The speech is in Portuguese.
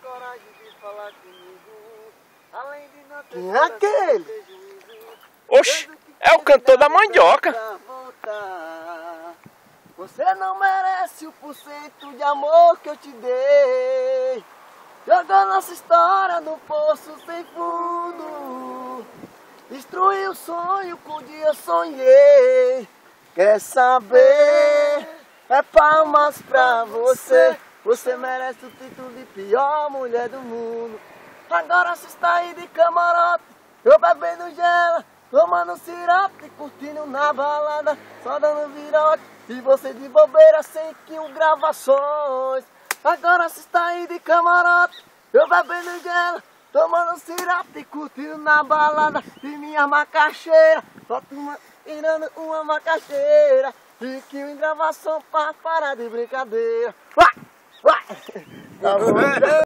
coragem de falar comigo. Além de não ter Quem é aquele? prejuízo. Oxe, é o cantor da mandioca. Pra voltar. Você não merece o porcento de amor que eu te dei. Jogou nossa história no poço sem fundo. Destruiu o sonho que um dia eu sonhei. Quer saber? É palmas pra você. Você merece o título de pior mulher do mundo. Agora você está aí de camarote, eu bebendo gela, tomando sirope, curtindo na balada, só dando virote. E você de bobeira sem 100 gravações. Agora você está aí de camarote, eu bebendo gela, tomando sirope, curtindo na balada. E minha macaxeira, só tirando uma macaxeira. E que em gravação pra parar de brincadeira. Vai! Vai! Tá bom.